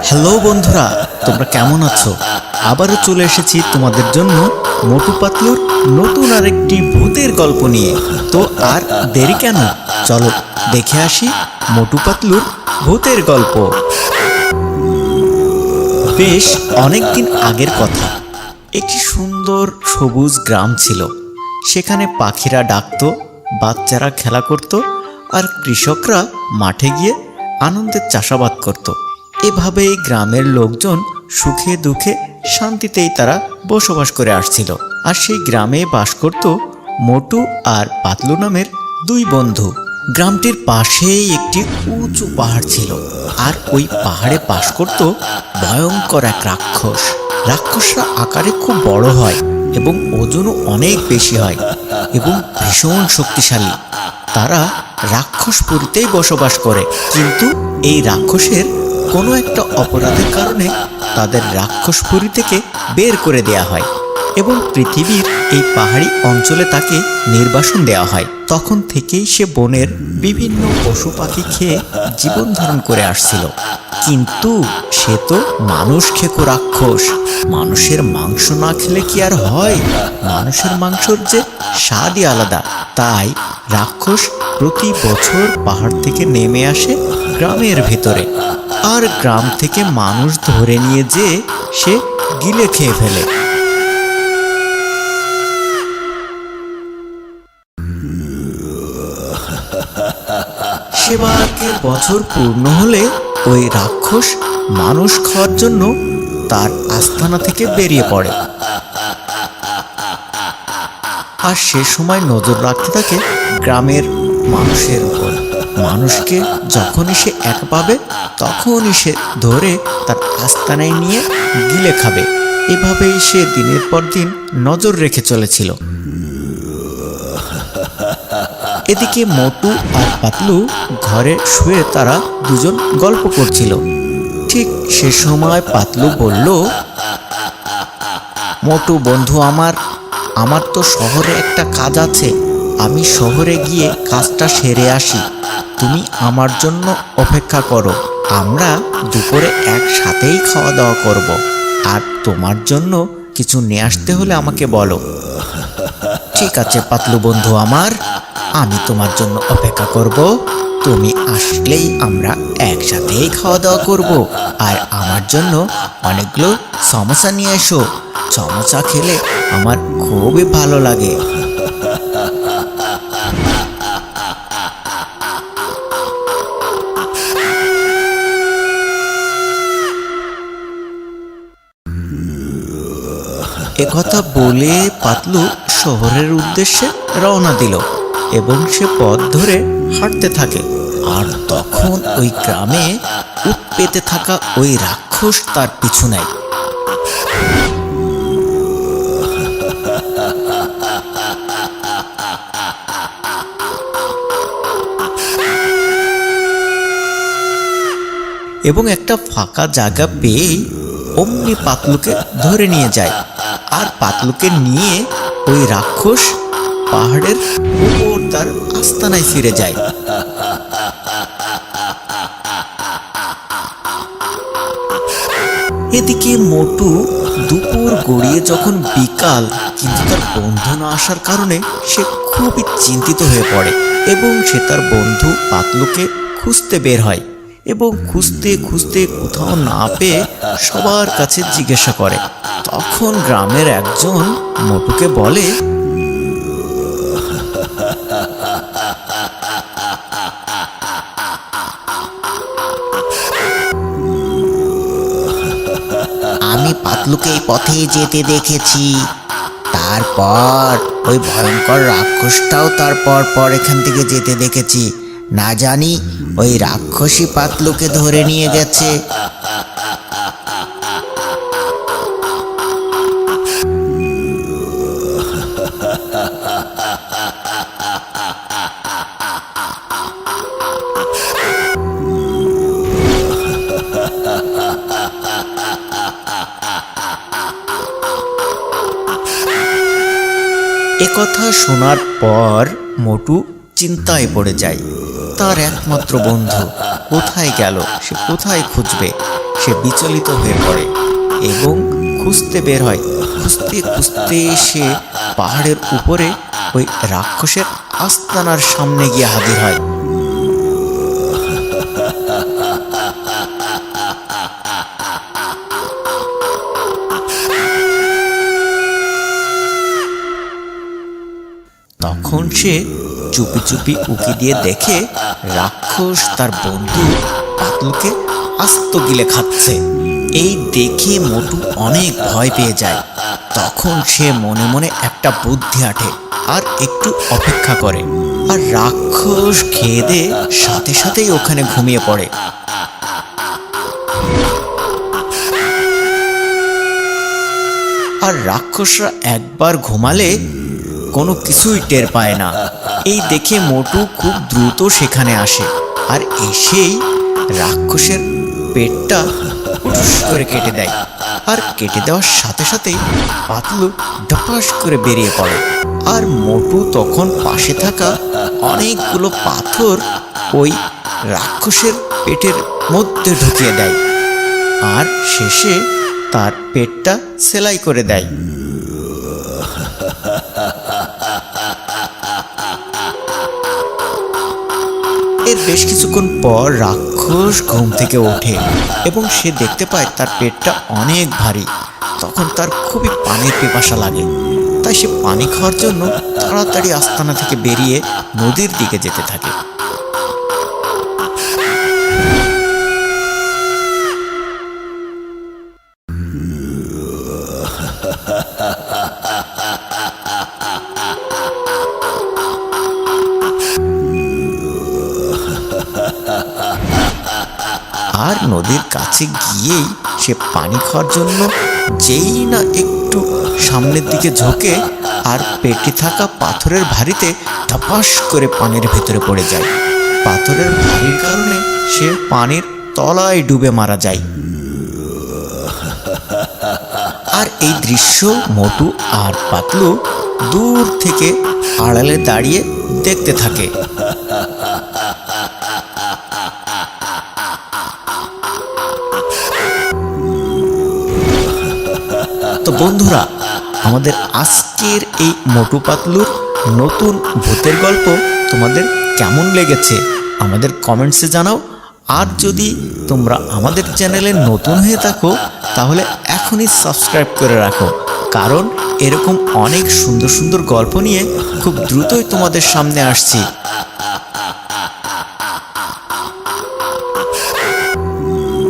Hello বন্ধুরা, তোমরা কেমন আছো? আবারও চলে এসেছি তোমাদের জন্য মোটু পাতলুর নতুন আরেকটি ভূতের গল্প নিয়ে। তো আর দেরি কেন, চলো দেখে আসি মোটু পাতলুর ভূতের গল্প। বেশ অনেকদিন আগের কথা, একটি সুন্দর সবুজ গ্রাম ছিল। সেখানে পাখিরা ডাকতো, বাচ্চারা খেলা করত, আর কৃষকরা মাঠে গিয়ে আনন্দের চাষাবাদ করত। এভাবেই গ্রামের লোকজন সুখে দুঃখে শান্তিতেই তারা বসবাস করে আসছিল। আর সেই গ্রামে বাস করত মোটু আর পাতলু নামের দুই বন্ধু। গ্রামটির পাশেই একটি উঁচু পাহাড় ছিল, আর ওই পাহাড়ে বাস করত ভয়ঙ্কর এক রাক্ষস। রাক্ষসরা আকারে খুব বড় হয় এবং ওজনও অনেক বেশি হয় এবং ভীষণ শক্তিশালী। তারা রাক্ষসপুরীতেই বসবাস করে, কিন্তু এই রাক্ষসের কোনো একটা অপরাধের কারণে তাদের রাক্ষসপুরী থেকে বের করে দেয়া হয় এবং পৃথিবীর এই পাহাড়ি অঞ্চলে তাকে নির্বাসন দেওয়া হয়। তখন থেকেই সে বনের বিভিন্ন পশু পাখি খেয়ে জীবন ধারণ করে আসছিল। কিন্তু সে তো মানুষ খেকো রাক্ষস। মানুষের মাংস না খেলে কি আর হয়? মানুষের মাংসর যে স্বাদই আলাদা। তাই রাক্ষস প্রতি বছর পাহাড় থেকে নেমে আসে গ্রামের ভেতরে, আর গ্রাম থেকে মানুষ ধরে নিয়ে যেয়ে সে গিলে খেয়ে ফেলে। সেবাকের বছর পূর্ণ হলে ওই রাক্ষস মানুষ খাওয়ার জন্য তার আস্তানা থেকে বেরিয়ে পড়ে, আর সে সময় নজর রাখতে থাকে গ্রামের মানুষের উপর। মানুষকে যখনই সে এক পাবে তখনই সে ধরে তার আস্তানায় নিয়ে গিলে খাবে। এভাবেই সে দিনের পর দিন নজর রেখে চলেছিল। এদিকে মোটু আর পাতলু ঘরে শুয়ে তারা দুজন গল্প করছিল। ঠিক সে সময় পাতলু বলল, মোটু বন্ধু আমার তো শহরে একটা কাজ আছে, আমি শহরে গিয়ে কাজটা সেরে আসি। তুমি আমার জন্য অপেক্ষা করো, আমরা দুপুরে একসাথেই খাওয়া দাওয়া করব। আর তোমার জন্য কিছু নিয়ে আসতে হলে আমাকে বলো। ঠিক আছে পাতলু বন্ধু আমি তোমার জন্য অপেক্ষা করব। তুমি আসলেই আমরা একসাথেই খাওয়া দাওয়া করব। আর আমার জন্য অনেকগুলো সমোসা নিয়ে এসো, সমোসা খেলে আমার খুবই ভালো লাগে। একথা বলে পাতলু শহরের উদ্দেশ্যে রওনা দিল এবং সে পথ ধরে হাঁটতে থাকে। আর তখন ওই গ্রামে উৎ পেতে থাকা ওই রাক্ষস তার পিছু নেয়। এবং একটা ফাঁকা জায়গা পেয়েই অমনি পাতলুকে ধরে নিয়ে যায়। আর পাতলুকে নিয়ে ওই রাক্ষস পাহাড়ের উপর তার আস্তানায় ফিরে যায়। এদিকে মোটু দুপুর গড়িয়ে যখন বিকাল, কিন্তু তার বন্ধু না আসার কারণে সে খুবই চিন্তিত হয়ে পড়ে এবং সে তার বন্ধু পাতলুকে খুঁজতে বের হয় এবং খুঁজতে খুঁজতে কোথাও না পেয়ে সবার কাছে জিজ্ঞাসা করে। তখন গ্রামের একজন মোটুকে বলে, আমি পাতলুকে এই পথে যেতে দেখেছি। তারপর ওই ভয়ঙ্কর রাক্ষসটাও তারপর এখান থেকে যেতে দেখেছি। না জানি ওই রাক্ষসী পাতলুকে ধরে নিয়ে গেছে। একথা শোনার পর মোটু চিন্তায় পড়ে যায়। তার একমাত্র বন্ধু কোথায় গেল, সে কোথায় খুঁজবে। সে বিচলিত হয়ে পড়ে এবং খুঁজতে বের হয়। খুঁজতে খুঁজতে সে পাহাড়ের উপরে ওই রাক্ষসের আস্তানার সামনে গিয়ে হাজির হয়। তখন সে চুপি চুপি উকি দিয়ে দেখে রাক্ষস তার বন্ধু পাতলুকে আস্ত গিলে খাচ্ছে। এই দেখে মোটু অনেক ভয় পেয়ে যায়। তখন সে মনে মনে একটা বুদ্ধি আঁটে আর একটু অপেক্ষা করে, আর রাক্ষস খেয়ে দিয়ে সাথে সাথেই ওখানে ঘুমিয়ে পড়ে। আর রাক্ষসরা একবার ঘুমালে কোনো কিছুই টের পায় না। এই দেখে মোটু খুব দ্রুত সেখানে আসে, আর এসেই রাক্ষসের পেটটা টুস করে কেটে দেয়। আর কেটে দেওয়ার সাথে সাথেই পাতলু ধপাস করে বেরিয়ে পড়ে। আর মোটু তখন পাশে থাকা অনেকগুলো পাথর ওই রাক্ষসের পেটের মধ্যে ঢুকিয়ে দেয়, আর শেষে তার পেটটা সেলাই করে দেয়। এর বেশ কিছুক্ষণ পর রাক্ষস ঘুম থেকে ওঠে এবং সে দেখতে পায় তার পেটটা অনেক ভারী। তখন তার খুবই পানির পিপাসা লাগে, তাই সে পানি খাওয়ার জন্য তাড়াতাড়ি আস্তানা থেকে বেরিয়ে নদীর দিকে যেতে থাকে। আর নদীর কাছে গিয়েই সে পানি খাওয়ার জন্য যেই না একটু সামনের দিকে ঝোঁকে, আর পেটে থাকা পাথরের ভারীতে ধপাস করে পানির ভেতরে পড়ে যায়। পাথরের ভারীর কারণে সে পানির তলায় ডুবে মারা যায়। আর এই দৃশ্য মোটু আর পাতলু দূর থেকে আড়ালে দাঁড়িয়ে দেখতে থাকে। তো বন্ধুরা, আমাদের আজকের এই মোটু পাতলুর নতুন ভূতের গল্প তোমাদের কেমন লেগেছে আমাদের কমেন্টসে জানাও। আর যদি তোমরা আমাদের চ্যানেলে নতুন হয়ে থাকো তাহলে এখনই সাবস্ক্রাইব করে রাখো, কারণ এরকম অনেক সুন্দর সুন্দর গল্প নিয়ে খুব দ্রুতই তোমাদের সামনে আসছি।